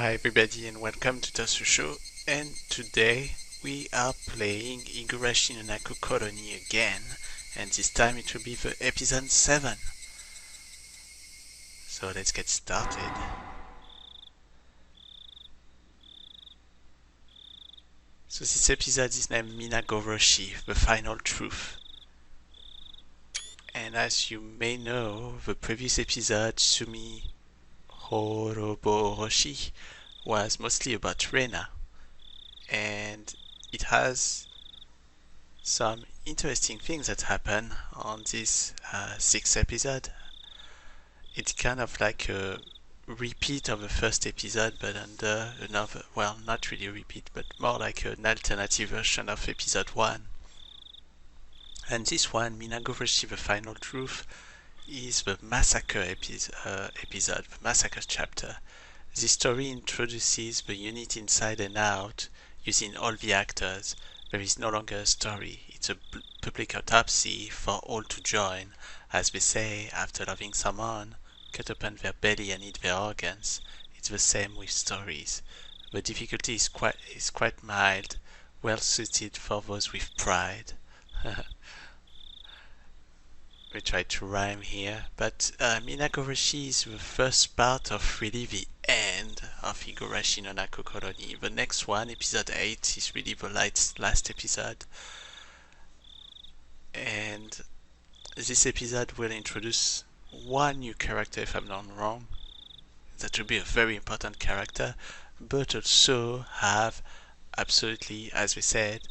Hi everybody and welcome to Tasu Show, and today we are playing Higurashi no Naku Koro again, and this time it will be the episode 7. So let's get started. So this episode is named Minagoroshi, the final truth. And as you may know, the previous episode, Sumi Horoboroshi, was mostly about Rena, and it has some interesting things that happen on this 6th episode. It's kind of like a repeat of the first episode, but under another, well, not really a repeat, but more like an alternative version of episode 1. And this one, Minagoroshi, the final truth, is the massacre episode, the massacre chapter. This story introduces the unit inside and out using all the actors. There is no longer a story, it's a public autopsy for all to join. As they say, after loving someone, cut open their belly and eat their organs. It's the same with stories. The difficulty is quite mild, well suited for those with pride. We tried to rhyme here, but Minagoroshi is the first part of really the end of Higurashi no Naku Koro. The next one, episode 8, is really the last episode. And this episode will introduce one new character, if I'm not wrong. That will be a very important character, but also have absolutely, as we said,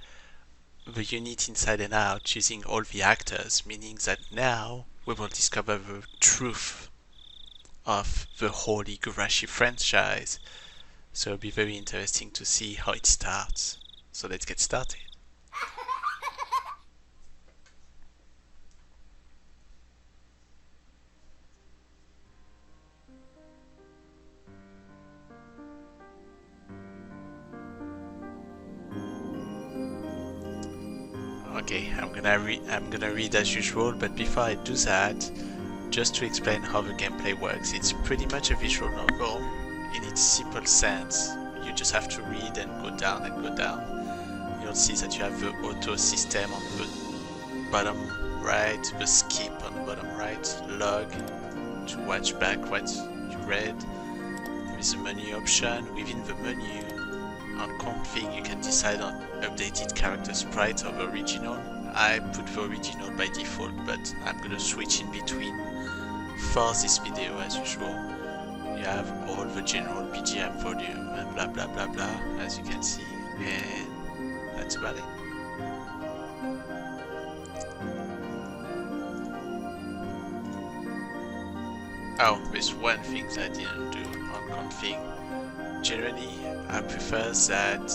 the unit inside and out using all the actors, meaning that now we will discover the truth of the whole Higurashi franchise. So it'll be very interesting to see how it starts. So let's get started. Okay, I'm gonna read as usual, but before I do that, just to explain how the gameplay works, it's pretty much a visual novel in its simple sense. You just have to read and go down and go down. You'll see that you have the auto system on the bottom right, the skip on the bottom right, log to watch back what you read. There is a menu option. Within the menu, on config, you can decide on updated character sprite or the original. I put the original by default, but I'm gonna switch in between for this video as usual. You have all the general BGM volume and blah blah blah blah, as you can see, and that's about it. Oh, there's one thing that I didn't do on config. Generally, I prefer that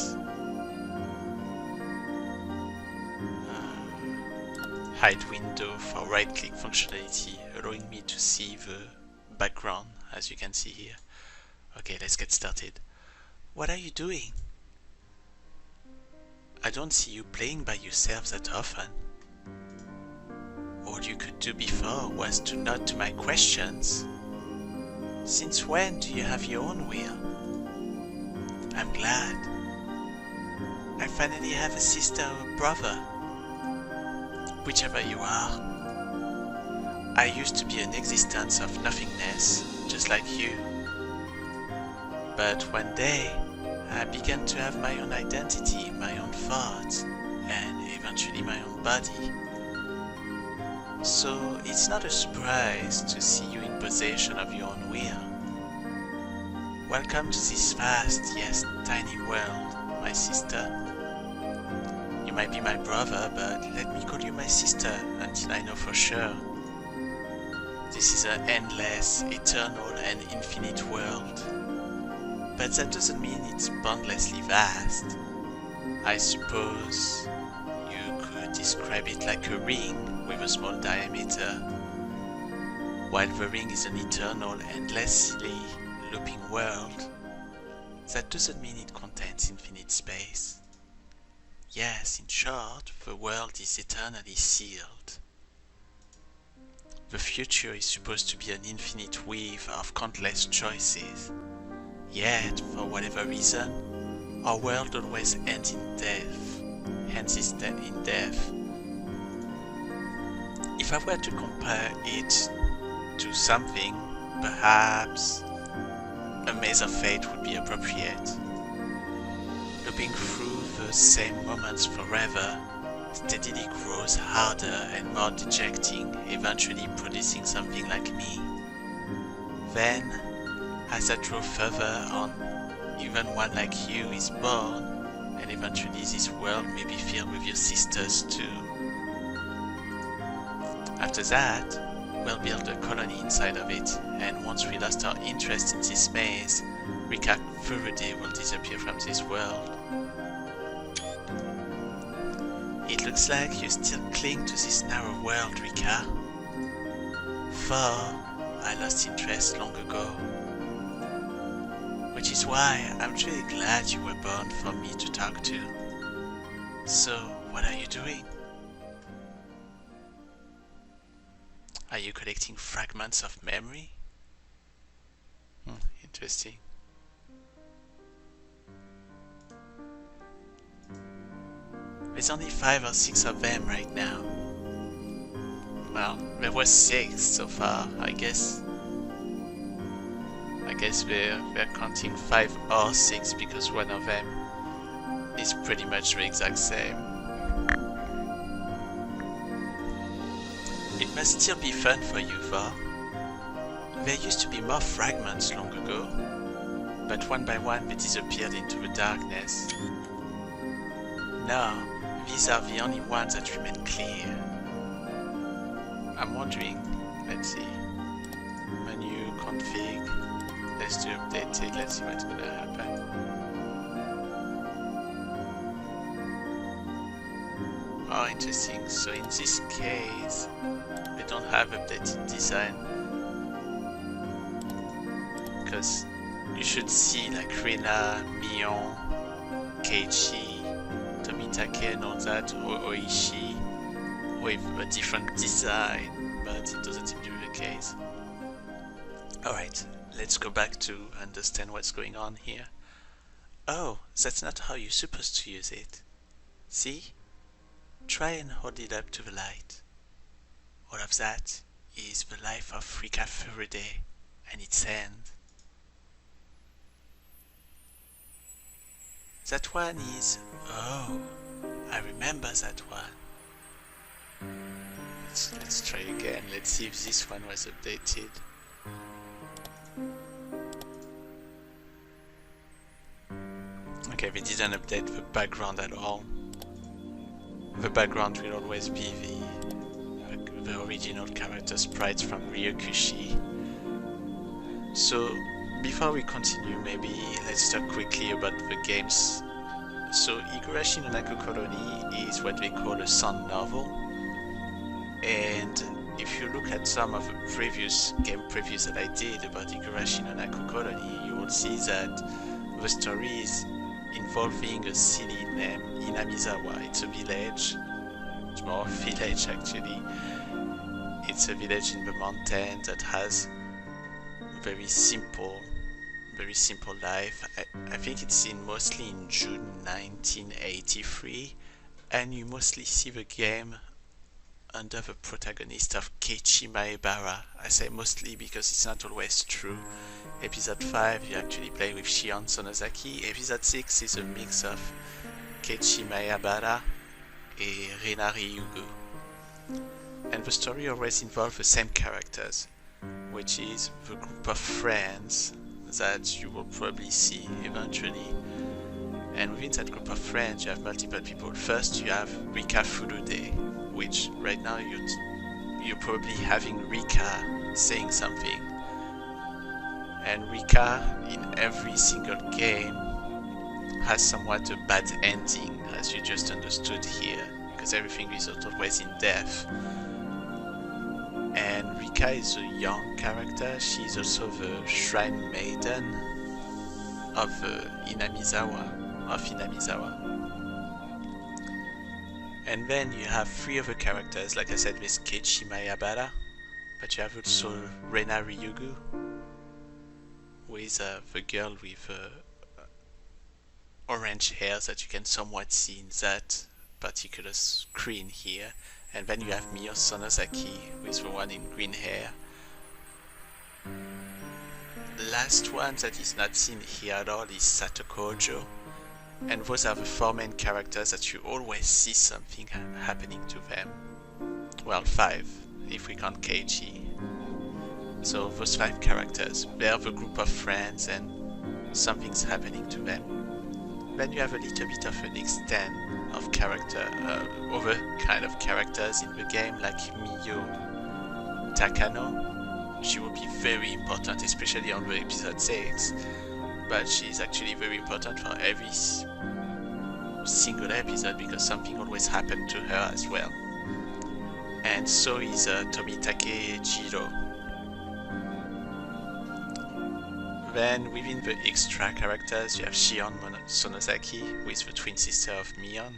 hide window for right-click functionality, allowing me to see the background, as you can see here. Okay, let's get started. What are you doing? I don't see you playing by yourself that often. All you could do before was to nod to my questions. Since when do you have your own will? I'm glad. I finally have a sister or a brother. Whichever you are. I used to be an existence of nothingness, just like you. But one day, I began to have my own identity, my own thoughts, and eventually my own body. So it's not a surprise to see you in possession of your own will. Welcome to this vast, yes, tiny world, my sister. You might be my brother, but let me call you my sister until I know for sure. This is an endless, eternal, and infinite world. But that doesn't mean it's boundlessly vast. I suppose you could describe it like a ring with a small diameter. While the ring is an eternal, endlessly looping world, that doesn't mean it contains infinite space. Yes, in short, the world is eternally sealed. The future is supposed to be an infinite weave of countless choices. yet, for whatever reason, our world always ends in death. In death. If I were to compare it to something, perhaps a maze of fate would be appropriate. Looping through the same moments forever steadily grows harder and more dejecting, eventually producing something like me. Then, as I draw further on, even one like you is born, and eventually this world may be filled with your sisters too. After that, we'll build a colony inside of it, and once we lost our interest in this maze, Rika will disappear from this world. It looks like you still cling to this narrow world, Rika. For I lost interest long ago. Which is why I'm truly glad you were born for me to talk to. So, what are you doing? Are you collecting fragments of memory? Interesting. There's only 5 or 6 of them right now. Well, there was 6 so far, I guess. We're counting 5 or 6 because one of them is pretty much the exact same. It must still be fun for you, though. There used to be more fragments long ago, but one by one they disappeared into the darkness. Now, these are the only ones that remain clear. I'm wondering, let's see, menu, config, let's do updated, let's see what's gonna happen. Oh, interesting, so in this case, they don't have updated design, because you should see like Rina, Mion, Keiichi, Tomitake and all that, or Oishi, with a different design, but it doesn't seem to be the case. Alright, let's go back to understand what's going on here. Oh, that's not how you're supposed to use it. See? Try and hold it up to the light. All of that is the life of Rika and its end. That one is... oh, I remember that one. Let's try again. Let's see if this one was updated. Okay, they didn't update the background at all. The background will always be the original character sprites from Higurashi. So, before we continue, maybe let's talk quickly about the games. So, Higurashi no Naku Koro is what they call a sound novel. And if you look at some of the previous game previews that I did about Higurashi no Naku Koro, you will see that the story is involving a city named Hinamizawa. It's a village. It's more a village actually. It's a village in the mountain that has very simple life. I think it's mostly in June 1983, and you mostly see the game under the protagonist of Keiichi Maebara. I say mostly because it's not always true. Episode 5 you actually play with Shion Sonozaki. Episode 6 is a mix of Keiichi Maebara and Rina Ryugu. And the story always involves the same characters, which is the group of friends that you will probably see eventually. And within that group of friends you have multiple people. First you have Rika Furude, which right now you're probably having Rika saying something. And Rika in every single game has somewhat a bad ending, as you just understood here, because everything is always in death. And Rika is a young character. She's also the shrine maiden of Hinamizawa. And then you have 3 other characters, like I said, with Keiichi Maebara, but you have also Rina Ryugu, with the girl with orange hair that you can somewhat see in that particular screen here. And then you have Mio Sonosaki with the one in green hair. The last one that is not seen here at all is Sato Kojo. And those are the four main characters that you always see something happening to them. Well, 5, if we count Keiichi. So those 5 characters, they're the group of friends and something's happening to them. Then you have a little bit of an extent of character, other kind of characters in the game, like Miyo Takano. She will be very important, especially on the episode 6, but she's actually very important for every single episode because something always happened to her as well. And so is Tomitake Jiro. Then within the extra characters you have Shion Sonosaki, who is the twin sister of Mion.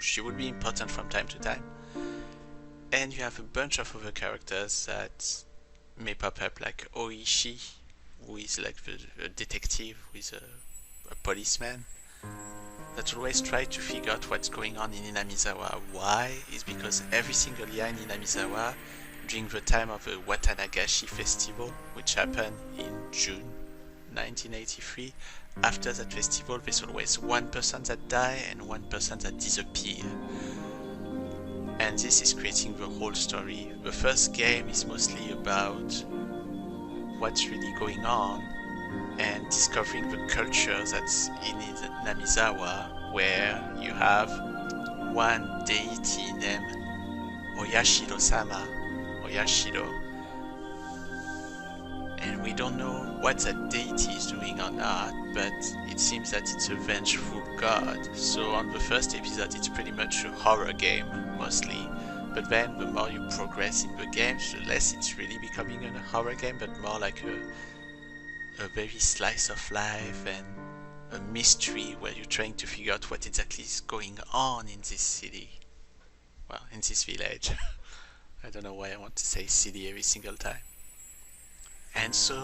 She would be important from time to time. And you have a bunch of other characters that may pop up, like Oishi, who is like a detective, who is a policeman, that always try to figure out what's going on in Hinamizawa. Why? Is because every single year in Hinamizawa, during the time of the Watanagashi festival, which happened in June 1983, after that festival there's always one person that die and one person that disappear. And this is creating the whole story. The first game is mostly about what's really going on and discovering the culture that's in Hinamizawa, where you have one deity named Oyashiro-sama, Oyashiro, and we don't know what that deity is doing or not, but it seems that it's a vengeful god. So on the first episode it's pretty much a horror game mostly, but then the more you progress in the game, the less it's really becoming a horror game, but more like a very slice of life and a mystery where you're trying to figure out what exactly is going on in this city. Well, in this village. I don't know why I want to say city every single time. And so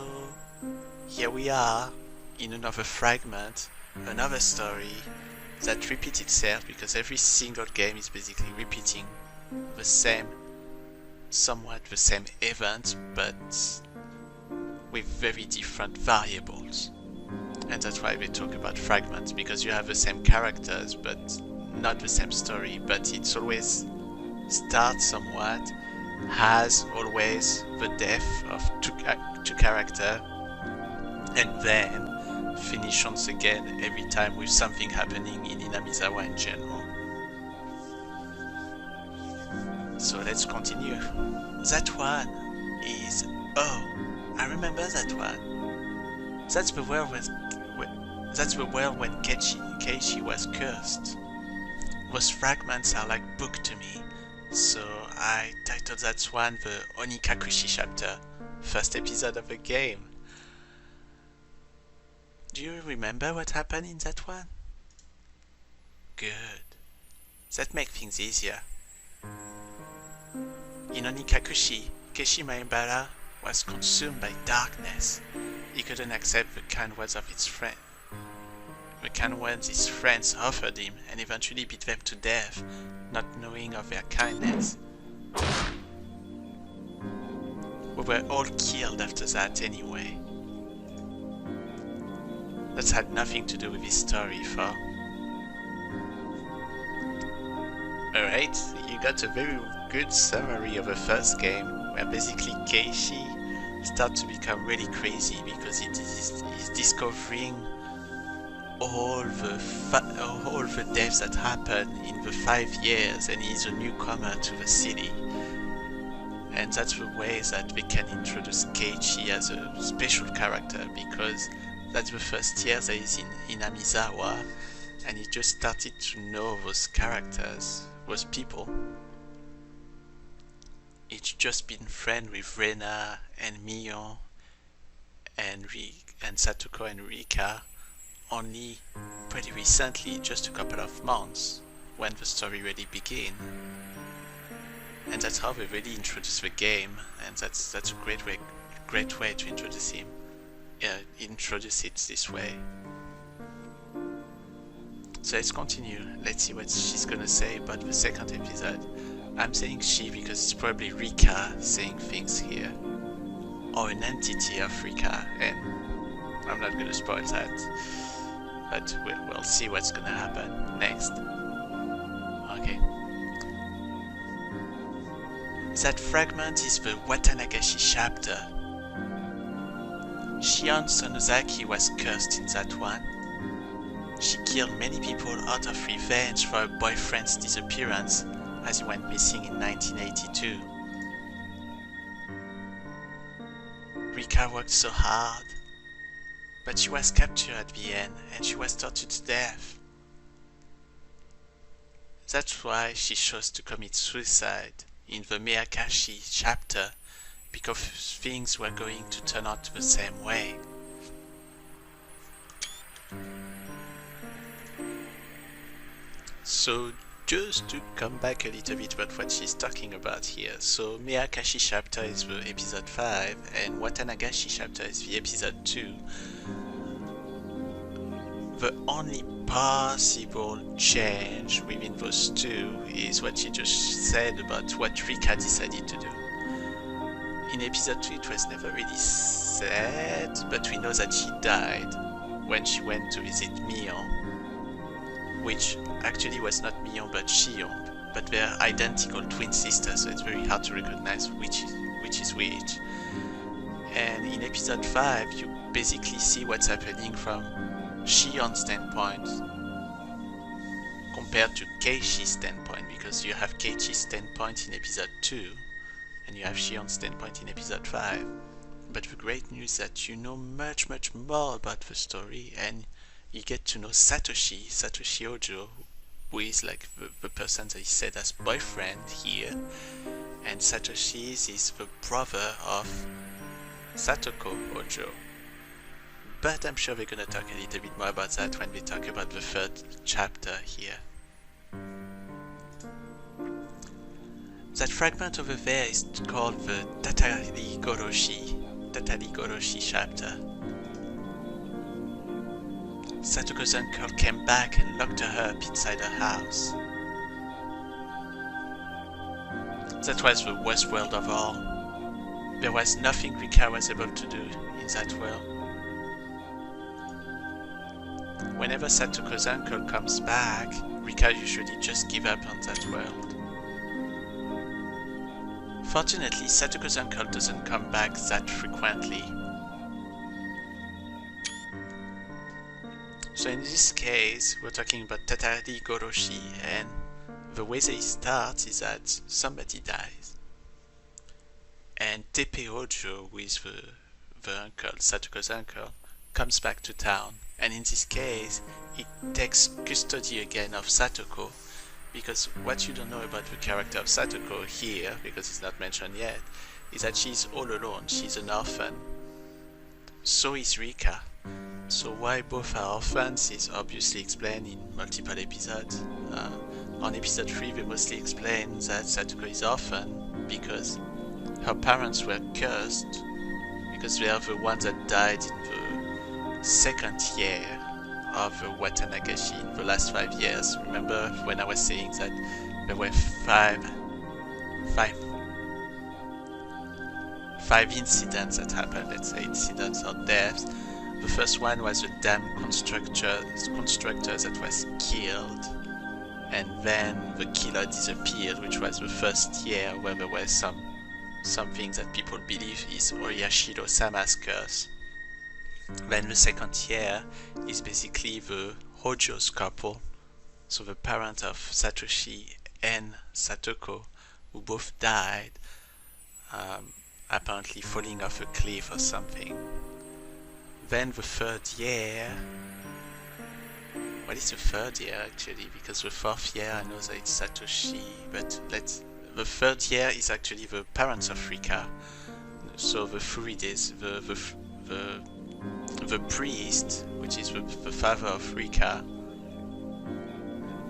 here we are in another fragment, another story that repeats itself, because every single game is basically repeating the same, somewhat the same event, but with very different variables. And that's why we talk about fragments, because you have the same characters but not the same story, but it's always starts somewhat, has always the death of two characters, and then finish once again every time with something happening in Hinamizawa in general. So let's continue. That one is, oh, I remember that one. That's the world when Keiichi was cursed. Those fragments are like book to me, so I titled that one the Onikakushi chapter, first episode of the game. Do you remember what happened in that one? Good. That makes things easier. In Onikakushi, Keiichi Maebara was consumed by darkness. He couldn't accept the kind words of his friend. The kind words his friends offered him, and eventually beat them to death, not knowing of their kindness. We were all killed after that anyway. That had nothing to do with his story, for. Alright, you got a very good summary of the first game, where basically Keiichi starts to become really crazy because he's discovering all the deaths that happened in the 5 years, and he's a newcomer to the city. And that's the way that they can introduce Keiichi as a special character, because that's the first year that he's in Hinamizawa, and he just started to know those characters, those people. He's just been friends with Rena and Mion and Satoko and Rika only pretty recently, just a couple of months, when the story really began. And that's how they really introduce the game, and that's a great way to introduce him. introduce it this way. So let's continue. Let's see what she's gonna say about the second episode. I'm saying she because it's probably Rika saying things here, or an entity of Rika, and I'm not gonna spoil that, but we'll see what's gonna happen next. Okay. That fragment is the Watanagashi chapter. Shion Sonozaki was cursed in that one. She killed many people out of revenge for her boyfriend's disappearance as he went missing in 1982. Rika worked so hard, but she was captured at the end and she was tortured to death. That's why she chose to commit suicide in the Miyakashi chapter, because things were going to turn out the same way. So just to come back a little bit about what she's talking about here. So Miyakashi chapter is the episode 5 and Watanagashi chapter is the episode 2. The only possible change within those two is what she just said about what Rika decided to do. In episode 2 it was never really said, but we know that she died when she went to visit Mion, which actually was not Mion but Shion, but they're identical twin sisters, so it's very hard to recognize which is which. And in episode 5 you basically see what's happening from Shion's standpoint compared to Keishi's standpoint, because you have Keishi's standpoint in episode 2 and you have Shion's standpoint in episode 5. But the great news is that you know much more about the story, and you get to know Satoshi Ojo, who is like the person that is said as boyfriend here, and Satoshi is the brother of Satoko Ojo. But I'm sure we're gonna talk a little bit more about that when we talk about the third chapter here. That fragment over there is called the Goroshi chapter. Satoko's uncle came back and locked her up inside her house. That was the worst world of all. There was nothing Rika was able to do in that world. Whenever Satoko's uncle comes back, Rika usually just gives up on that world. Fortunately, Satoko's uncle doesn't come back that frequently. So in this case, we're talking about Tatari Goroshi, and the way they start is that somebody dies. And Tepe Ojo, who is the uncle, Satoko's uncle, comes back to town. And in this case, he takes custody again of Satoko, because what you don't know about the character of Satoko here, because it's not mentioned yet, is that she's all alone, she's an orphan. So is Rika. So why both are orphans is obviously explained in multiple episodes. On episode 3 we mostly explain that Satoko is orphan because her parents were cursed, because they are the ones that died in the second year of Watanagashi in the last 5 years. Remember when I was saying that there were five incidents that happened, let's say incidents or deaths. The first one was a dam constructor that was killed, and then the killer disappeared, which was the first year where there was something that people believe is Oyashiro-sama's curse. Then the second year is basically the Hojo's couple, so the parent of Satoshi and Satoko, who both died, apparently falling off a cliff or something. Then the third year, what is the third year actually? Because the fourth year I know that it's Satoshi, but the third year is actually the parents of Rika. So the Furides, the priest, which is the father of Rika,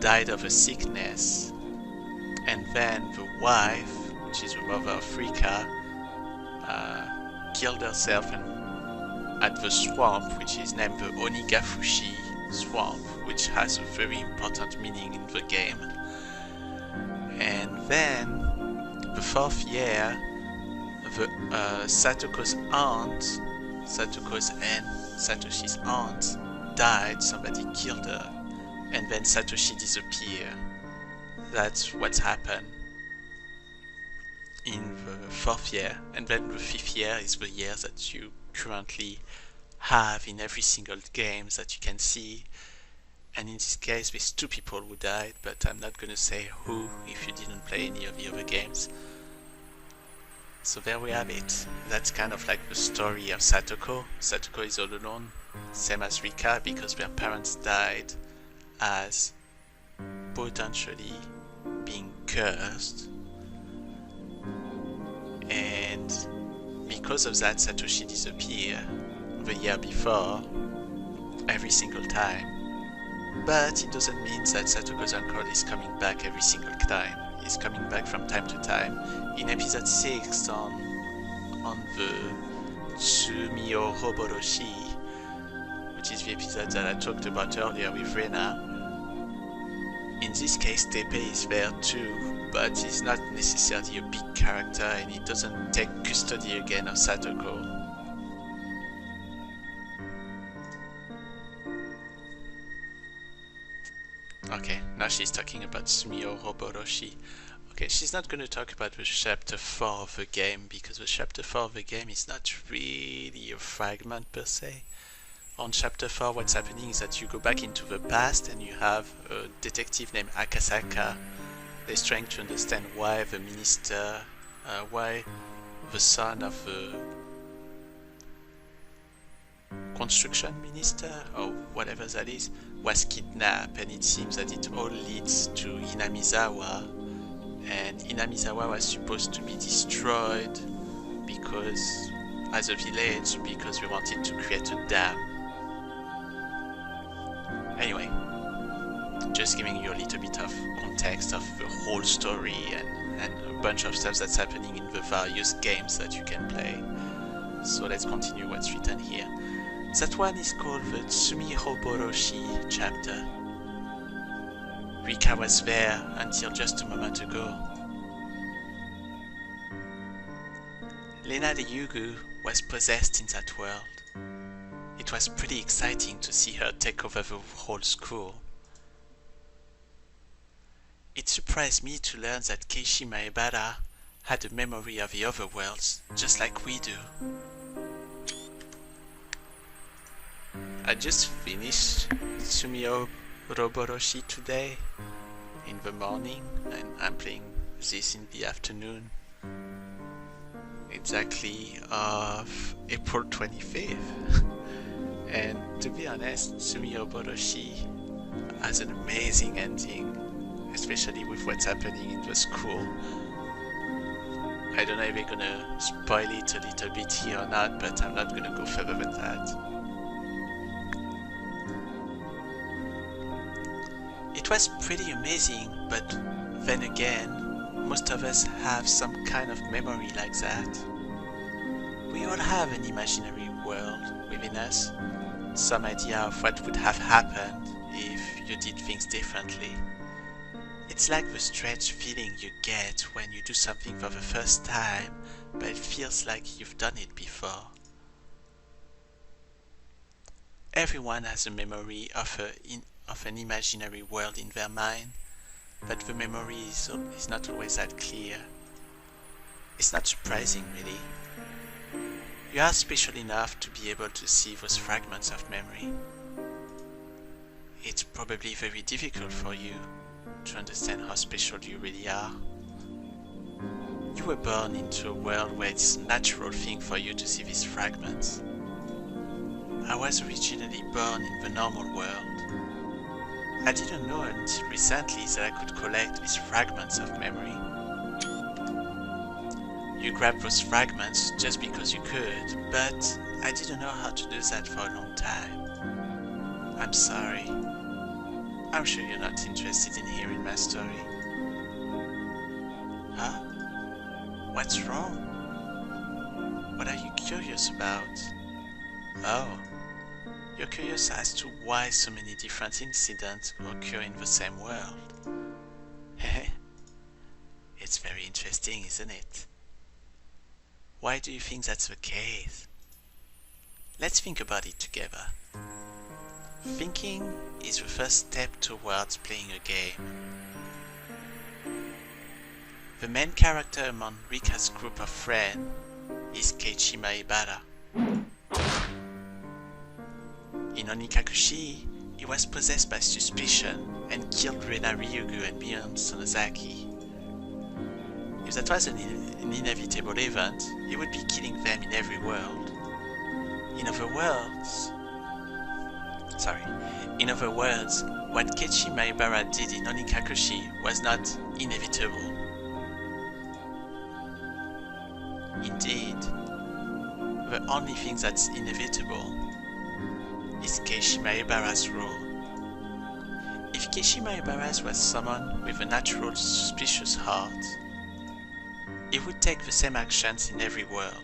died of a sickness, and then the wife, which is the mother of Rika, killed herself and at the swamp, which is named the Onigafushi swamp, which has a very important meaning in the game. And then, the 4th year, the Satoko's aunt, Satoko's and Satoshi's aunt, died, somebody killed her, and then Satoshi disappeared. That's what's happened in the 4th year, and then the 5th year is the year that you currently have in every single game that you can see. And in this case there's 2 people who died, but I'm not gonna say who if you didn't play any of the other games. So there we have it. That's kind of like the story of Satoko. Satoko is all alone, same as Rika, because their parents died as potentially being cursed. And because of that, Satoshi disappeared the year before, every single time. But it doesn't mean that Satoko's uncle is coming back every single time. He's coming back from time to time. In episode 6 on the Tsumio Hoboroshi, which is the episode that I talked about earlier with Rena, in this case Tepe is there too, but he's not necessarily a big character and he doesn't take custody again of Satoko. Okay, now she's talking about Tsumio Hoboroshi. Okay, she's not going to talk about the chapter 4 of the game, because the chapter 4 of the game is not really a fragment per se. On chapter 4 what's happening is that you go back into the past and you have a detective named Akasaka. He's trying to understand why the minister, why the son of the construction minister, or whatever that is, was kidnapped, and it seems that it all leads to Hinamizawa, and Hinamizawa was supposed to be destroyed because, as a village, because we wanted to create a dam. Anyway, just giving you a little bit of context of the whole story and a bunch of stuff that's happening in the various games that you can play. So let's continue what's written here. That one is called the Tsumi Hoboroshi chapter. Rika was there until just a moment ago. Lena the Yugu was possessed in that world. It was pretty exciting to see her take over the whole school. It surprised me to learn that Keishi Maebara had a memory of the other worlds, just like we do. I just finished Tsumio Roboroshi today in the morning, and I'm playing this in the afternoon, exactly of April 25th. And to be honest, Tsumio Roboroshi has an amazing ending, especially with what's happening in the school. I don't know if we're gonna spoil it a little bit here or not, but I'm not gonna go further than that. It was pretty amazing, but then again, most of us have some kind of memory like that. We all have an imaginary world within us, some idea of what would have happened if you did things differently. It's like the strange feeling you get when you do something for the first time, but it feels like you've done it before. Everyone has a memory of an imaginary world in their mind, but the memory is not always that clear. It's not surprising, really. You are special enough to be able to see those fragments of memory. It's probably very difficult for you to understand how special you really are. You were born into a world where it's a natural thing for you to see these fragments. I was originally born in the normal world. I didn't know until recently that I could collect these fragments of memory. You grabbed those fragments just because you could, but I didn't know how to do that for a long time. I'm sorry. I'm sure you're not interested in hearing my story. Huh? What's wrong? What are you curious about? Oh, you're curious as to why so many different incidents occur in the same world. It's very interesting, isn't it? Why do you think that's the case? Let's think about it together. Thinking is the first step towards playing a game. The main character among Rika's group of friends is Keiichi Maebara. In Onikakushi, he was possessed by suspicion and killed Rena Ryugu and Mion Sonozaki. If that was an inevitable event, he would be killing them in every world. In other words, what Keiichi Maebara did in Onikakushi was not inevitable. Indeed, the only thing that's inevitable is Keiichi Maebara's rule. If Keiichi Maebara was someone with a natural suspicious heart, he would take the same actions in every world.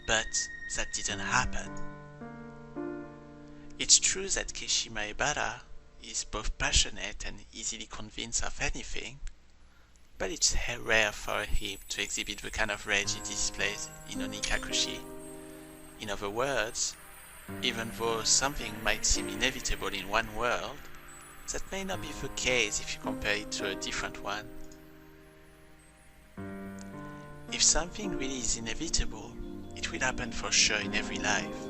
But that didn't happen. It's true that Keiichi Maebara is both passionate and easily convinced of anything, but it's rare for him to exhibit the kind of rage he displays in Onikakushi. In other words, even though something might seem inevitable in one world, that may not be the case if you compare it to a different one. If something really is inevitable, it will happen for sure in every life.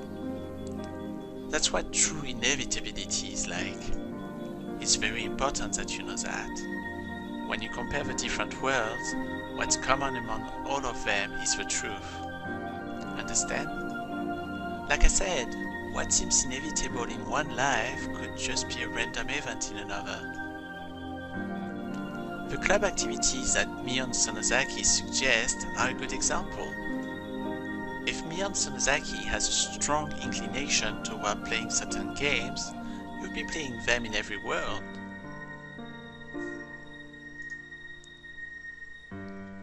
That's what true inevitability is like. It's very important that you know that. When you compare the different worlds, what's common among all of them is the truth. Understand? Like I said, what seems inevitable in one life could just be a random event in another. The club activities that Mion Sonozaki suggests are a good example. If Mion Sonozaki has a strong inclination toward playing certain games, you'll be playing them in every world.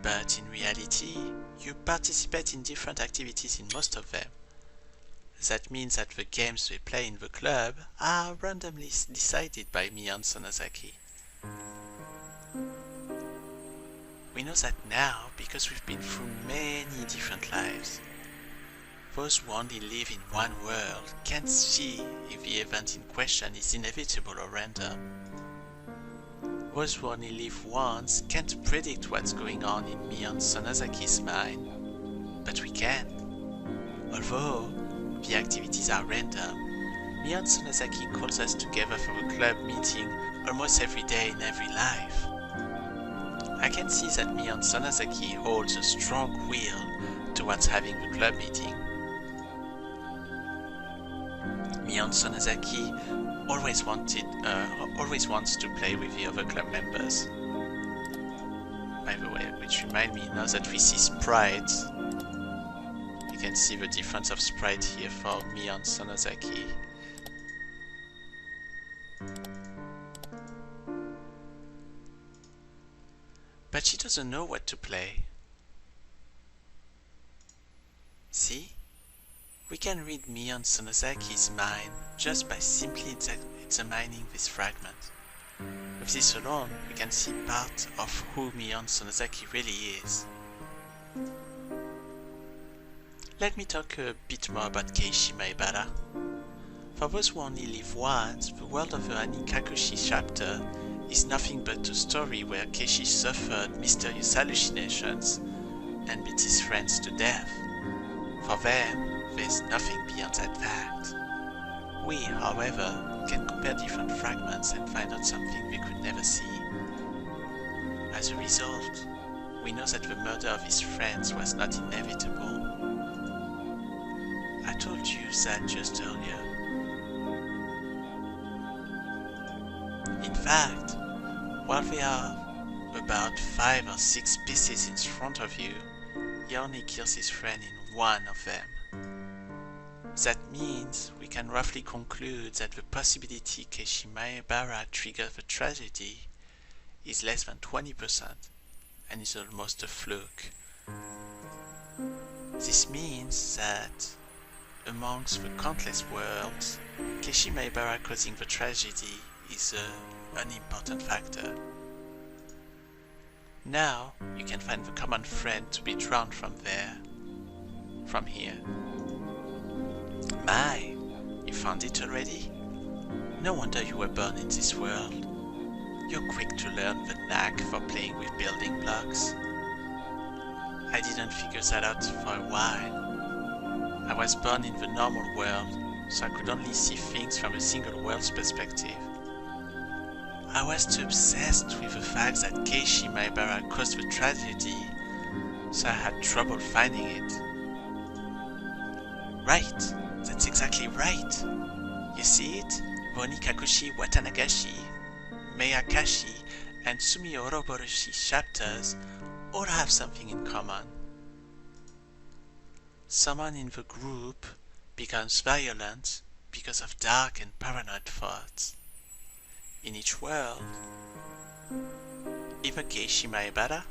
But in reality, you participate in different activities in most of them. That means that the games we play in the club are randomly decided by Mion Sonozaki. We know that now because we've been through many different lives. Those who only live in one world can't see if the event in question is inevitable or random. Those who only live once can't predict what's going on in Mion Sonozaki's mind, but we can. Although the activities are random, Mion Sonozaki calls us together for a club meeting almost every day in every life. I can see that Mion Sonozaki holds a strong will towards having the club meeting. Mion Sonozaki always wants to play with the other club members. By the way, which reminds me, now that we see sprites, you can see the difference of sprite here for Mion Sonozaki. But she doesn't know what to play. See? We can read Mion Sonozaki's mind just by simply examining this fragment. With this alone, we can see part of who Mion Sonozaki really is. Let me talk a bit more about Keiichi Maebara. For those who only live once, the world of the Onikakushi chapter is nothing but a story where Keiichi suffered mysterious hallucinations and beat his friends to death. For them, there's nothing beyond that fact. We, however, can compare different fragments and find out something we could never see. As a result, we know that the murder of his friends was not inevitable. I told you that just earlier. In fact, while there are about 5 or 6 pieces in front of you, he only kills his friend in one of them. That means we can roughly conclude that the possibility Keiichi Maebara triggered the tragedy is less than 20% and is almost a fluke. This means that amongst the countless worlds, Keishi Maebara causing the tragedy is an unimportant factor. Now you can find the common thread to be drawn from here. My, you found it already? No wonder you were born in this world. You're quick to learn the knack for playing with building blocks. I didn't figure that out for a while. I was born in the normal world, so I could only see things from a single world's perspective. I was too obsessed with the fact that Keishi Maebara caused the tragedy, so I had trouble finding it. Right, that's exactly right. You see it? Bonikakushi Watanagashi, Meiyakashi, and Sumioroboroshi chapters all have something in common. Someone in the group becomes violent because of dark and paranoid thoughts. In each world, either Keishi Maebara,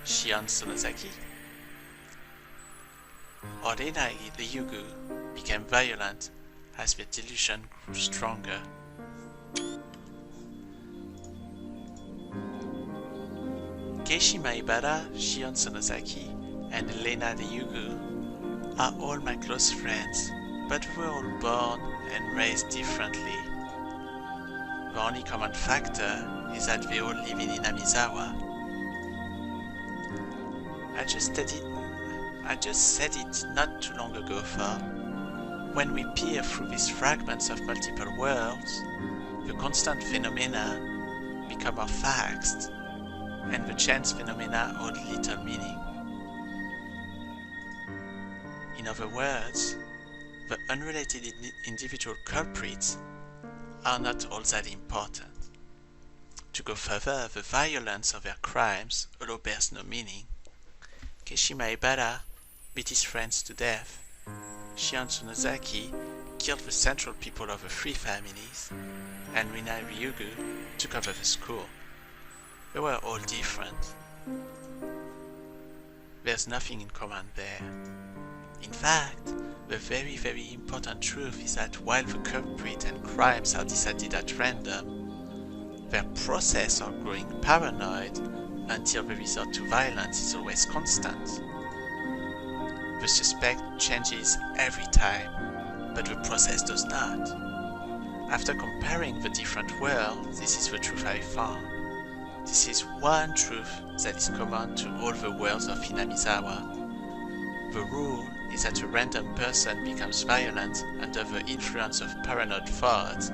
Shion Sonozaki, or Renai the Yugu became violent as the delusion grew stronger. Keishi Maebara, Shion Sonozaki, and Elena the Yugu are all my close friends, but we're all born and raised differently. The only common factor is that they all live in Hinamizawa. I just said it not too long ago, for when we peer through these fragments of multiple worlds, the constant phenomena become more fixed, and the chance phenomena hold little meaning. In other words, the unrelated individual culprits are not all that important. To go further, the violence of their crimes although bears no meaning. Keishi Maebara beat his friends to death. Shion Sonozaki killed the central people of the three families, and Rinai Ryugu took over the school. They were all different. There's nothing in common there. In fact, the very, very important truth is that while the culprit and crimes are decided at random, their process of growing paranoid until the resort to violence is always constant. The suspect changes every time, but the process does not. After comparing the different worlds, this is the truth I found. This is one truth that is common to all the worlds of Hinamizawa. The rule is that a random person becomes violent under the influence of paranoid thoughts.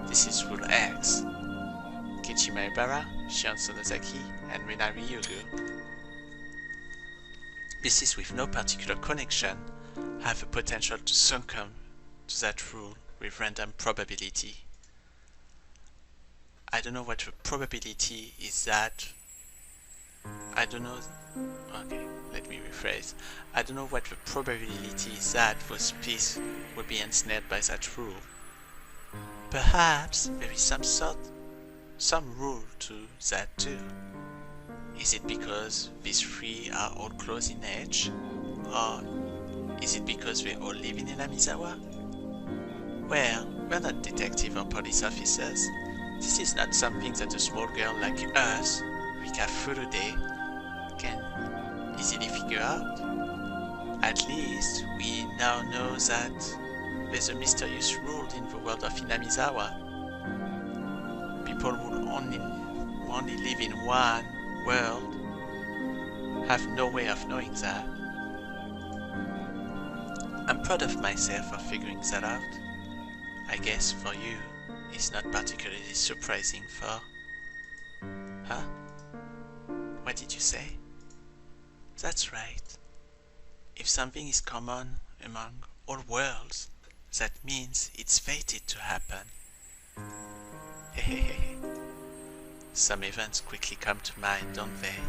This is rule X. Keishi Maebara, Shion Sonozaki, and Rinai Ryugu. Species with no particular connection have the potential to succumb to that rule with random probability. I don't know what the probability is that. I don't know what the probability is that those species will be ensnared by that rule. Perhaps there is some rule to that too. Is it because these three are all close in age? Or is it because they all live in Hinamizawa? Well, we're not detective or police officers. This is not something that a small girl like us, Rika Furude, can easily figure out. At least we now know that there's a mysterious rule in the world of Hinamizawa. People who only live in one world have no way of knowing that. I'm proud of myself for figuring that out. I guess for you, it's not particularly surprising for... Huh? What did you say? That's right. If something is common among all worlds, that means it's fated to happen. Hehehe. Some events quickly come to mind, don't they?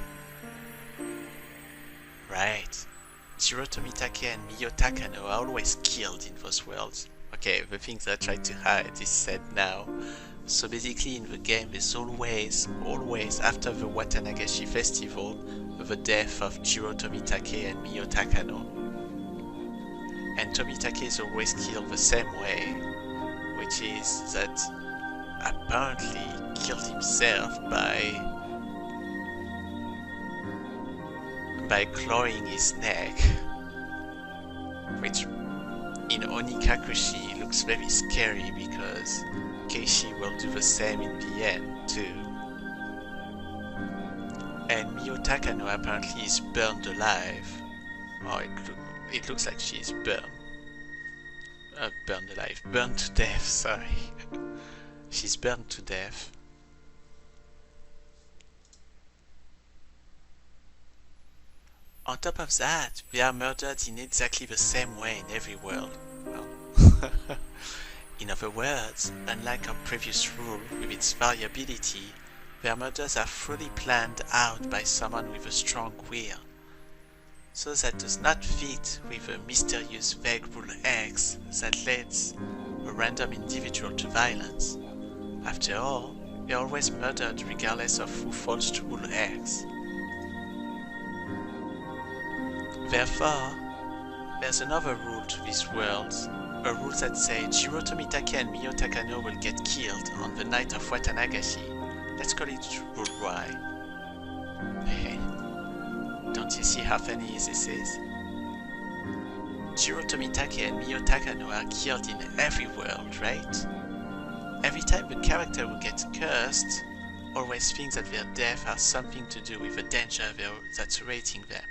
Right. Jiro Tomitake and Miyo Takano are always killed in those worlds. Okay, the things I tried to hide is said now. So basically in the game there's always after the Watanagashi festival, the death of Jiro Tomitake and Miyo Takano. and Tomitake is always killed the same way, which is that apparently killed himself by clawing his neck, which in Onikakushi looks very scary because Keishi will do the same in the end too. And Mio Takano apparently is burned alive. Oh, it looks like she's burned alive. Burned to death, sorry. She's burned to death. On top of that, they are murdered in exactly the same way in every world. Well, in other words, unlike our previous rule with its variability, their murders are fully planned out by someone with a strong will. So that does not fit with a mysterious vague rule X that leads a random individual to violence. After all, they are always murdered regardless of who falls to rule X. Therefore, there's another rule to these worlds, a rule that says Jiro Tomitake and Mio Takano will get killed on the night of Watanagashi. Let's call it Rule Y. Hey, don't you see how funny this is? Jiro Tomitake and Mio Takano are killed in every world, right? Every time the character who gets cursed always thinks that their death has something to do with the danger that's awaiting them.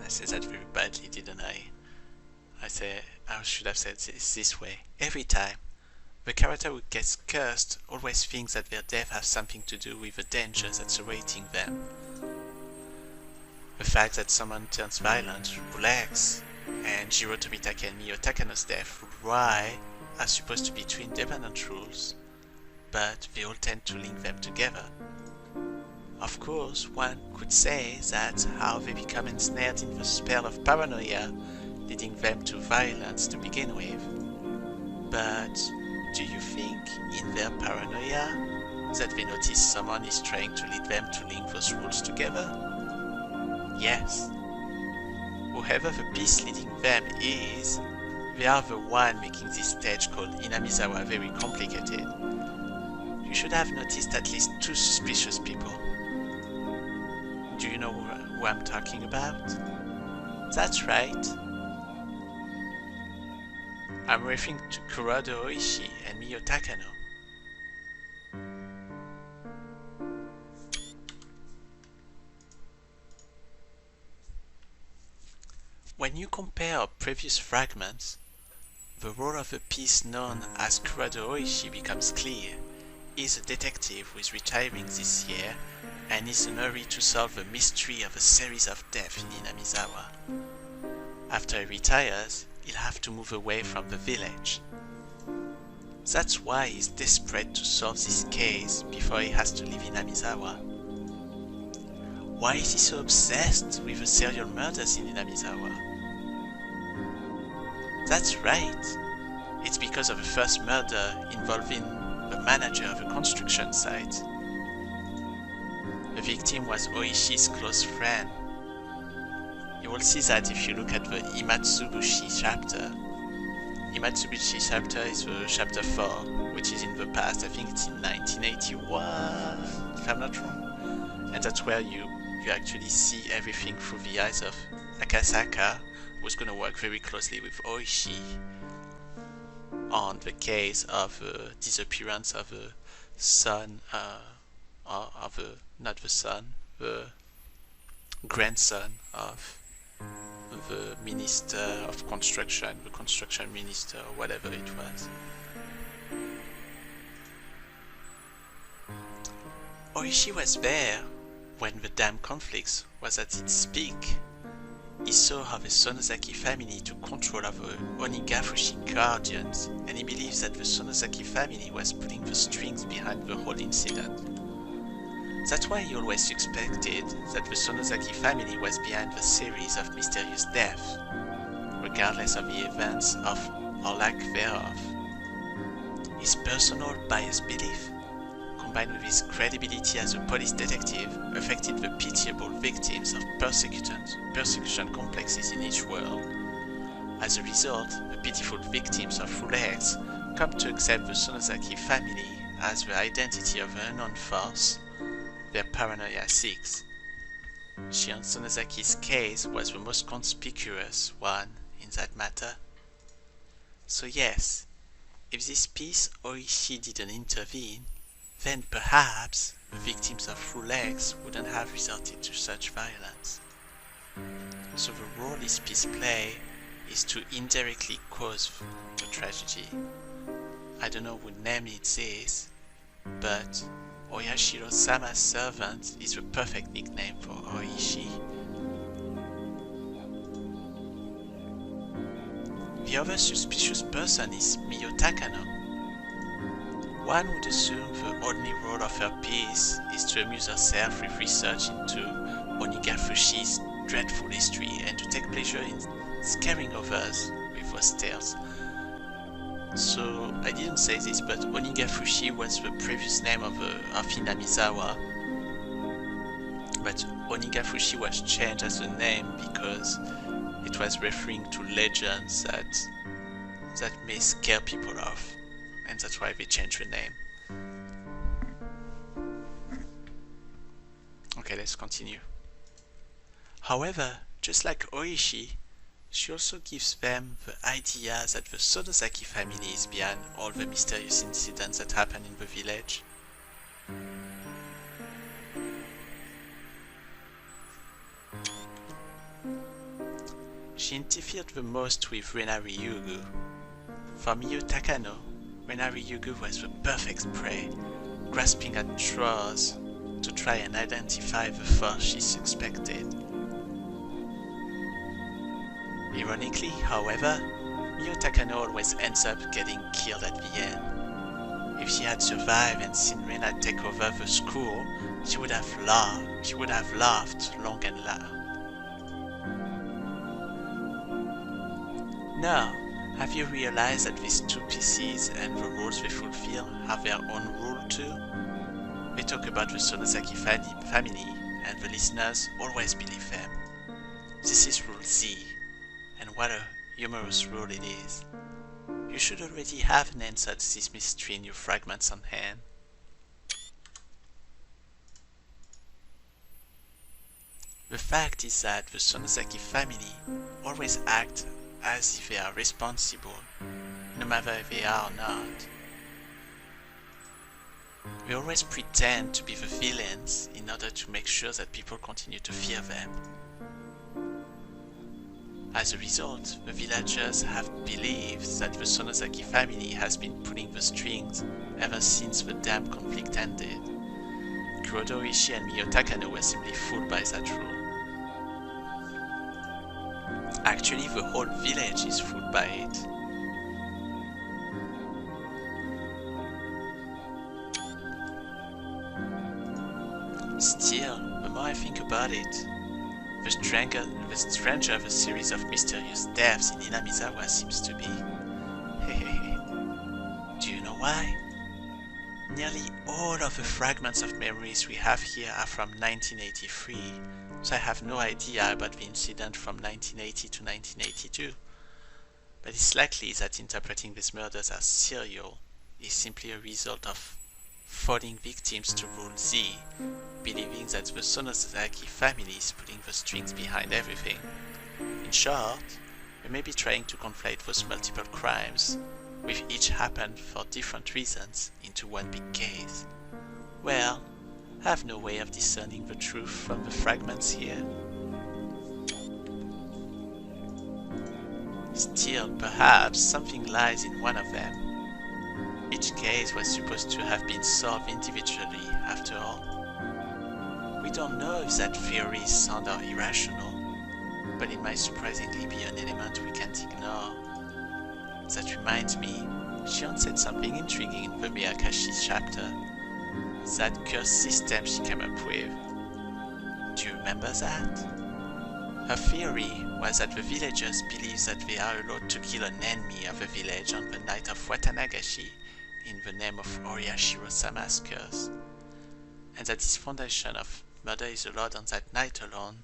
I said that very badly, didn't I? I should have said this way. Every time, the character who gets cursed always thinks that their death has something to do with the danger that's awaiting them. The fact that someone turns violent, Rule X, and Jiro Tomitake and Mio Takano's death, Rule Y, are supposed to be two independent rules, but they all tend to link them together. Of course, one could say that's how they become ensnared in the spell of paranoia, leading them to violence to begin with. But do you think, in their paranoia, that they notice someone is trying to lead them to link those rules together? Yes. Whoever the piece leading them is, they are the one making this stage called Hinamizawa very complicated. You should have noticed at least two suspicious people. Do you know who I'm talking about? That's right. I'm referring to Kurado Oishi and Mio Takano. When you compare our previous fragments, the role of a piece known as Kurado Oishi becomes clear. He's a detective who is retiring this year and is in a hurry to solve the mystery of a series of deaths in Hinamizawa. After he retires, he'll have to move away from the village. That's why he's desperate to solve this case before he has to leave Hinamizawa. Why is he so obsessed with the serial murders in Hinamizawa? That's right. It's because of the first murder involving the manager of a construction site. The victim was Oishi's close friend. You will see that if you look at the Imatsubushi chapter. Imatsubushi chapter is the chapter 4, which is in the past. I think it's in 1981, if I'm not wrong. And that's where you actually see everything through the eyes of Akasaka, who's going to work very closely with Oishi on the case of the disappearance of the son, not the son, the grandson of the minister of construction, the construction minister, or whatever it was. Oishi was there when the dam conflicts was at its peak. He saw how the Sonozaki family took control of the Onigafushi guardians, and he believes that the Sonozaki family was pulling the strings behind the whole incident. That's why he always suspected that the Sonozaki family was behind the series of mysterious deaths, regardless of the events of or lack thereof. His personal biased belief, combined with his credibility as a police detective, affected the pitiable victims of persecution complexes in each world, As a result, the pitiful victims of Rule X come to accept the Sonozaki family as the identity of an unknown force their paranoia seeks. Shion Sonozaki's case was the most conspicuous one in that matter. So yes, if this piece Oishi didn't intervene, then perhaps the victims of Rule X wouldn't have resorted to such violence. So the role this piece plays is to indirectly cause the tragedy. I don't know what name it is, but Oyashiro-sama's servant is the perfect nickname for Oishi. The other suspicious person is Miyo Takano. One would assume the only role of her piece is to amuse herself with research into Onigafushi's dreadful history and to take pleasure in scaring others with those tales. So I didn't say this, but Onigafushi was the previous name of Hinamizawa. But Onigafushi was changed as a name because it was referring to legends that may scare people off, and that's why they changed the name. Okay, let's continue. However, just like Oishi, she also gives them the idea that the Sonozaki family is behind all the mysterious incidents that happen in the village. She interfered the most with Rena Ryugu. For Miyo Takano, Rena Ryugu was the perfect prey, grasping at straws to try and identify the force she suspected. Ironically, however, Miyo Takano always ends up getting killed at the end. If she had survived and seen Rena take over the school, she would have laughed long and loud. Now, have you realized that these two pieces and the rules they fulfill have their own rule too? They talk about the Sonozaki family, and the listeners always believe them. This is Rule Z, and what a humorous rule it is. You should already have an answer to this mystery in your fragments on hand. The fact is that the Sonozaki family always act as if they are responsible, no matter if they are or not. They always pretend to be the villains in order to make sure that people continue to fear them. As a result, the villagers have believed that the Sonozaki family has been pulling the strings ever since the dam conflict ended. Kuroda Oishi and Miyo Takano were simply fooled by that rule. Actually, the whole village is fooled by it. Still, the more I think about it, the stranger the series of mysterious deaths in Hinamizawa seems to be. Do you know why? Nearly all of the fragments of memories we have here are from 1983, so I have no idea about the incident from 1980 to 1982. But it's likely that interpreting these murders as serial is simply a result of falling victims to Rule Z, believing that the Sonozaki family is pulling the strings behind everything. In short, we may be trying to conflate those multiple crimes, with each happened for different reasons, into one big case. Well, I have no way of discerning the truth from the fragments here. Still, perhaps something lies in one of them. Each case was supposed to have been solved individually, after all. We don't know if that theory is sound or irrational, but it might surprisingly be an element we can't ignore. That reminds me, Shion said something intriguing in the Miyakashi chapter. That curse system she came up with. Do you remember that? Her theory was that the villagers believe that they are allowed to kill an enemy of the village on the night of Watanagashi in the name of Oyashiro-sama's curse, and that this foundation of murder is allowed on that night alone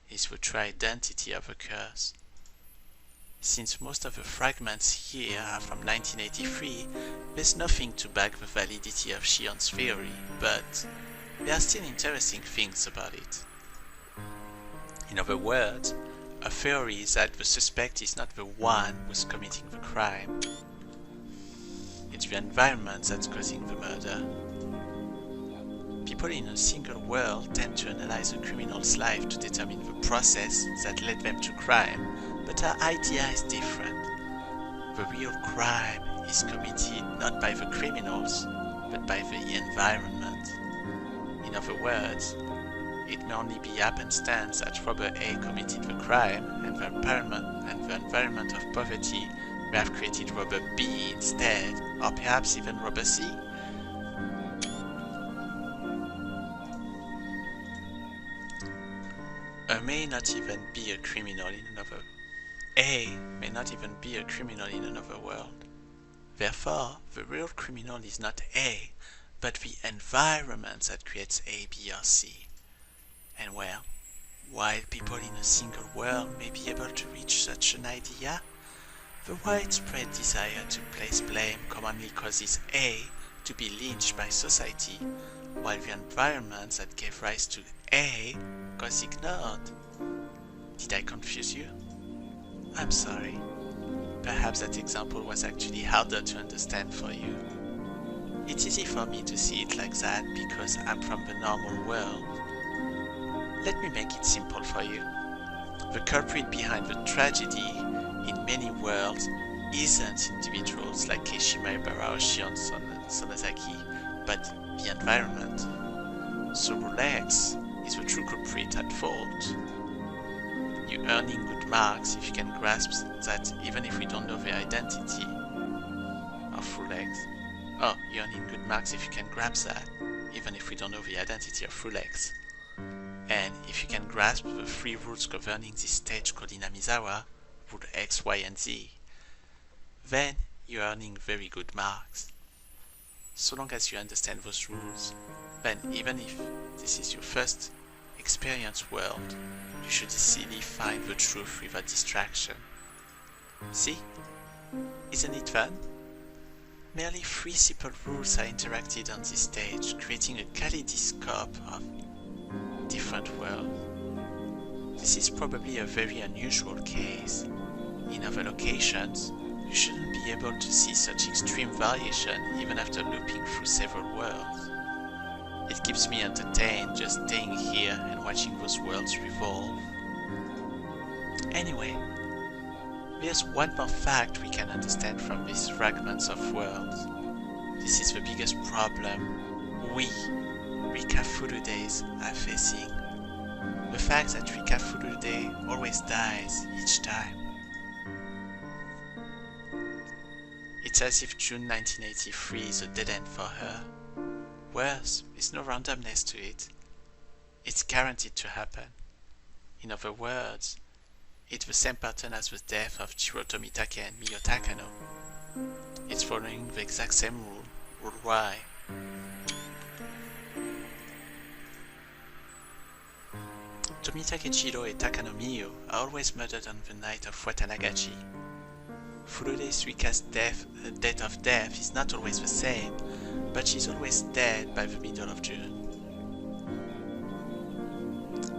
is the true identity of the curse. Since most of the fragments here are from 1983, there's nothing to back the validity of Shion's theory, but there are still interesting things about it. In other words, a theory is that the suspect is not the one who's committing the crime. It's the environment that's causing the murder. People in a single world tend to analyze a criminal's life to determine the process that led them to crime, but our idea is different. The real crime is committed not by the criminals, but by the environment. In other words, it may only be happenstance that robber A committed the crime, and the environment of poverty may have created robber B instead, or perhaps even robber C. A may not even be a criminal in another. A may not even be a criminal in another world. Therefore, the real criminal is not A, but the environment that creates A, B, or C. And well, while people in a single world may be able to reach such an idea, the widespread desire to place blame commonly causes A to be lynched by society, while the environment that gave rise to A was ignored. Did I confuse you? I'm sorry. Perhaps that example was actually harder to understand for you. It's easy for me to see it like that because I'm from the normal world. Let me make it simple for you. The culprit behind the tragedy in many worlds isn't individuals like Keishima Ibara or Shion Sonazaki, but the environment. So Rule X is the true culprit at fault. You're earning good marks if you can grasp that even if we don't know the identity of Rule X. Oh, you're earning good marks if you can grasp that, even if we don't know the identity of Rule X. And if you can grasp the three rules governing this stage called Hinamizawa, Rule X, Y, and Z, then you're earning very good marks. So long as you understand those rules, then even if this is your first experienced world, you should easily find the truth without distraction. See? Isn't it fun? Merely three simple rules are interacted on this stage, creating a kaleidoscope of different worlds. This is probably a very unusual case. In other locations, you shouldn't be able to see such extreme variation even after looping through several worlds. It keeps me entertained just staying here and watching those worlds revolve. Anyway, there's one more fact we can understand from these fragments of worlds. This is the biggest problem we, Rika Furudes, are facing. The fact that Rika Furude always dies each time. It's as if June 1983 is a dead end for her. Worse, there's no randomness to it. It's guaranteed to happen. In other words, it's the same pattern as the death of Jiro Tomitake and Miyo Takano. It's following the exact same rule, Rule Y. Tomitake Jiro and Takano Miyo are always murdered on the night of Watanagachi. Furude Rika's date of death is not always the same, but she's always dead by the middle of June.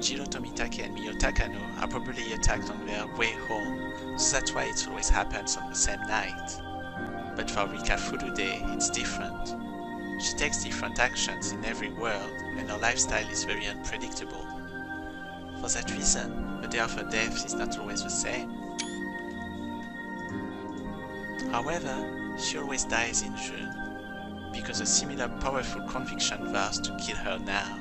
Jiro Tomitake and Miyo Takano are probably attacked on their way home, so that's why it always happens on the same night. But for Rika Furude, it's different. She takes different actions in every world, and her lifestyle is very unpredictable. For that reason, the day of her death is not always the same. However, she always dies in June, because a similar powerful conviction vows to kill her now.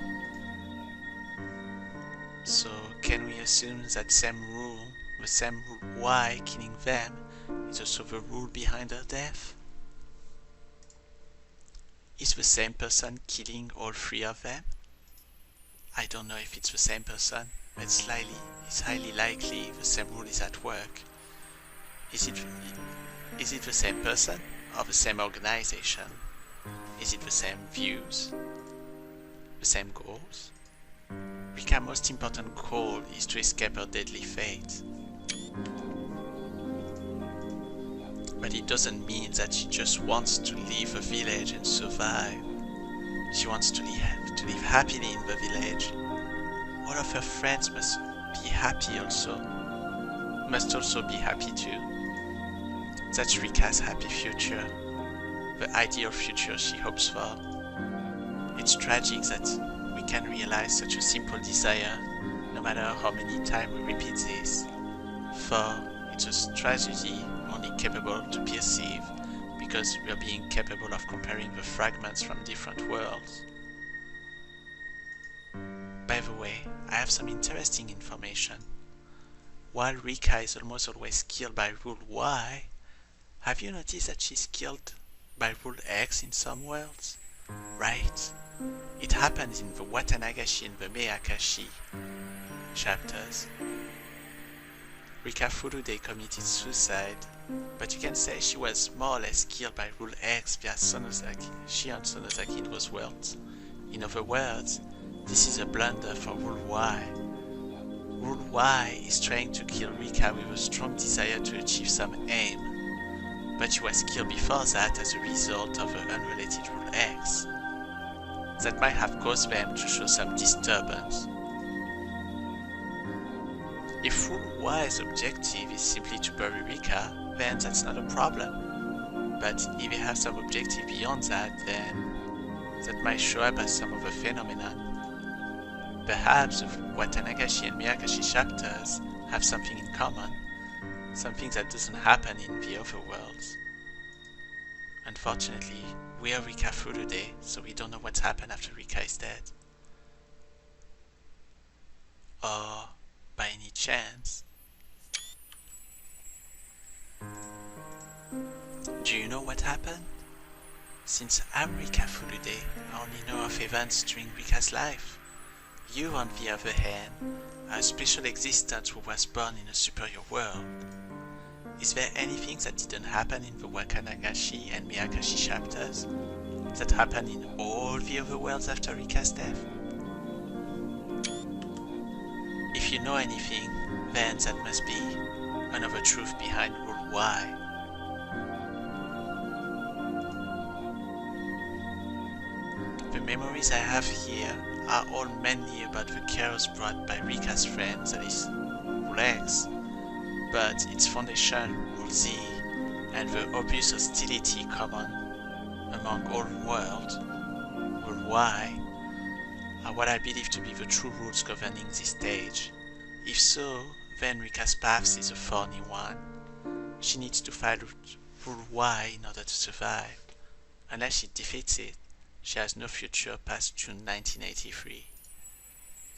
So, can we assume that same rule, the same rule Y killing them, is also the rule behind her death? Is the same person killing all three of them? I don't know if it's the same person, but it's highly likely the same rule is at work. Is it the same person or the same organization? Is it the same views? The same goals? Rika's most important goal is to escape her deadly fate. But it doesn't mean that she just wants to leave a village and survive. She wants to live happily in the village. All of her friends must be happy also. Must also be happy too. That's Rika's happy future. The ideal future she hopes for. It's tragic that we can realize such a simple desire, no matter how many times we repeat this. For it's a tragedy only capable to perceive, because we are being capable of comparing the fragments from different worlds. By the way, I have some interesting information. While Rika is almost always killed by rule Y, have you noticed that she's killed by rule X in some worlds? Right. It happens in the Watanagashi and the Miyakashi chapters. Rika Furude committed suicide, but you can say she was more or less killed by Rule X via Sonozaki. She and Sonozaki in those worlds. In other words, this is a blunder for Rule Y. Rule Y is trying to kill Rika with a strong desire to achieve some aim, but she was killed before that as a result of an unrelated Rule X. That might have caused them to show some disturbance. If Rule Y's objective is simply to bury Rika, then that's not a problem. But if they have some objective beyond that, then that might show up as some of a phenomenon. Perhaps the Watanagashi and Miyakashi chapters have something in common, something that doesn't happen in the other worlds. Unfortunately, we are Rika Furude, so we don't know what's happened after Rika is dead. Or, by any chance, do you know what happened? Since I'm Rika Furude, I only know of events during Rika's life. You, on the other hand, are a special existence who was born in a superior world. Is there anything that didn't happen in the Watanagashi and Miyakashi chapters that happened in all the other worlds after Rika's death? If you know anything, then that must be another truth behind Rule Y. The memories I have here are all mainly about the chaos brought by Rika's friend, that is, Rule X, but its foundation, Rule Z, and the obvious hostility common among all worlds, Rule Y, are what I believe to be the true rules governing this stage. If so, then Rika's path is a thorny one. She needs to follow Rule Y in order to survive. Unless she defeats it, she has no future past June 1983.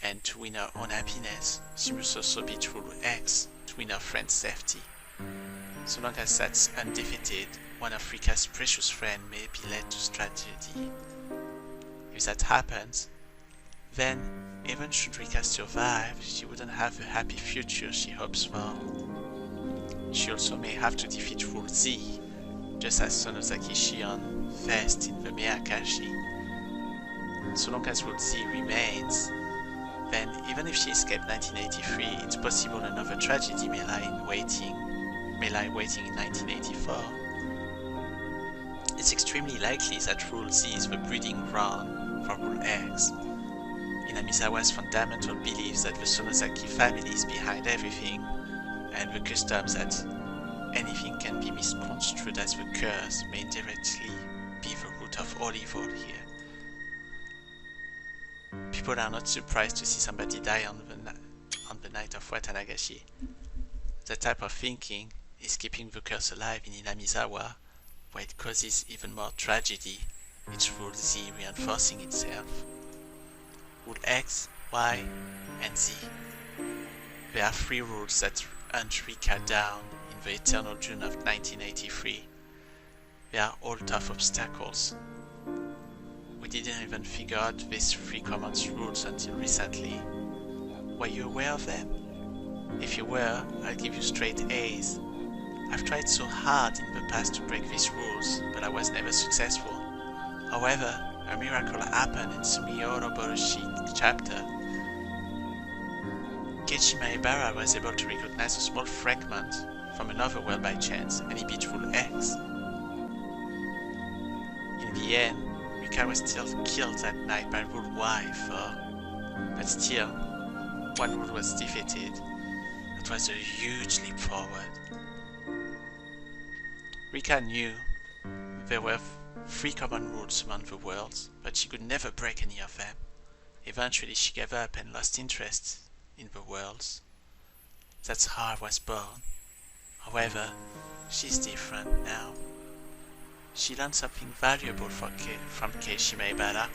And to win her own happiness, she must also beat Rule X to win her friend's safety. So long as that's undefeated, one of Rika's precious friends may be led to tragedy. If that happens, then even should Rika survive, she wouldn't have the happy future she hopes for. She also may have to defeat Rule Z, just as Sonozaki Shion faced in the Miyakashi. So long as Rule Z remains, then even if she escaped 1983, it's possible another tragedy may lie waiting in 1984. It's extremely likely that Rule Z is the breeding ground for Rule X. Hinamizawa's fundamental belief that the Sonozaki family is behind everything, and the custom that anything can be misconstrued as the curse may indirectly be the root of all evil here. People are not surprised to see somebody die on the night of Watanagashi. That type of thinking is keeping the curse alive in Hinamizawa, where it causes even more tragedy, its Rule Z reinforcing itself. Rule X, Y, and Z. There are 3 rules that hunt Rika down in the eternal June of 1983. They are all tough obstacles. We didn't even figure out these 3 common rules until recently. Were you aware of them? If you were, I'll give you straight A's. I've tried so hard in the past to break these rules, but I was never successful. However, a miracle happened in Sumiyoroboroshi chapter. Keiichi Maebara was able to recognize a small fragment from another world by chance, and he beat Rule X. In the end, Rika was still killed that night by Rule Y, but still, one rule was defeated. That was a huge leap forward. Rika knew there were 3 common rules among the worlds, but she could never break any of them. Eventually she gave up and lost interest in the worlds. That's how I was born. However, she's different now. She learned something valuable from Kei Shimaibara,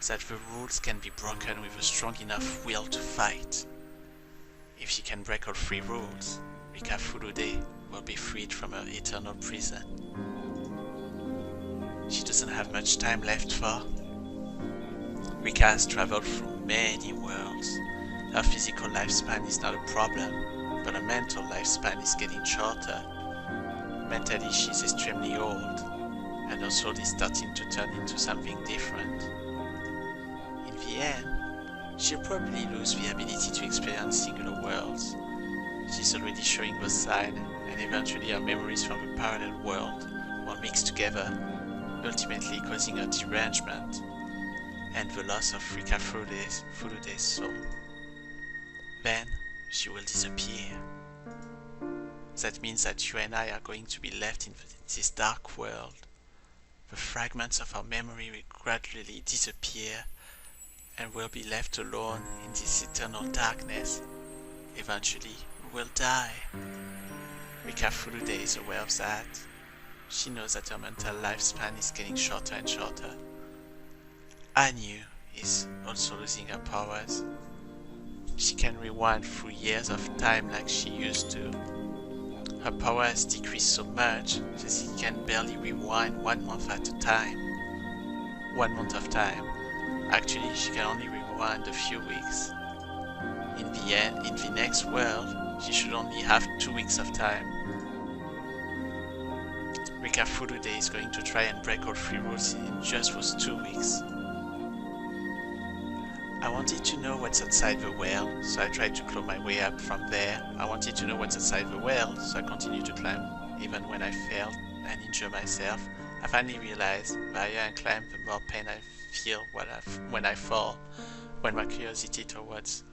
that the rules can be broken with a strong enough will to fight. If she can break all 3 rules, Rika Furude will be freed from her eternal prison. She doesn't have much time left for. Rika has traveled through many worlds. Her physical lifespan is not a problem, but her mental lifespan is getting shorter. Mentally she's extremely old, and her soul is starting to turn into something different. In the end, she'll probably lose the ability to experience singular worlds. She's already showing the sign, and eventually her memories from a parallel world will mix together, ultimately causing a derangement and the loss of Rika Furude's soul. Then she will disappear. That means that you and I are going to be left in this dark world. The fragments of our memory will gradually disappear and we'll be left alone in this eternal darkness. Eventually we will die. Rika Furude is aware of that. She knows that her mental lifespan is getting shorter and shorter. Anu is also losing her powers. She can rewind through years of time like she used to. Her power has decreased so much that she can barely rewind 1 month at a time. 1 month of time. Actually, she can only rewind a few weeks. In the next world, she should only have 2 weeks of time. Rika Furude is going to try and break all 3 rules in just those 2 weeks. I wanted to know what's outside the well, so I tried to claw my way up from there. I wanted to know what's outside the well, so I continued to climb even when I failed and injured myself. I finally realized the higher I climb, the more pain I feel when I fall, when my curiosity towards...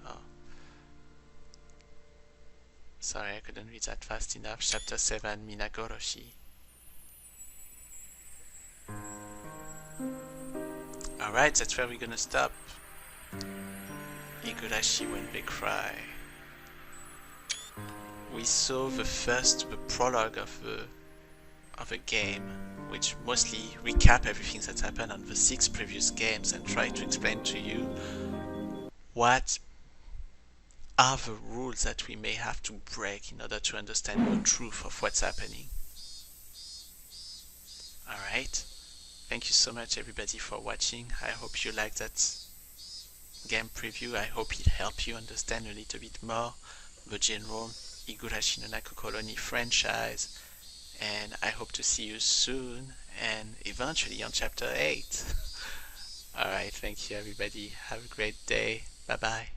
Sorry, I couldn't read that fast enough. Chapter 7 Minagoroshi. Alright, that's where we're gonna stop. Higurashi when they cry. We saw the prologue of a game, which mostly recap everything that's happened on the 6 previous games and try to explain to you what are the rules that we may have to break in order to understand the truth of what's happening. Alright, thank you so much everybody for watching. I hope you liked that game preview. I hope it helped you understand a little bit more the general Higurashi no Naku Koro franchise, and I hope to see you soon and eventually on chapter 8. Alright, thank you everybody. Have a great day. Bye bye.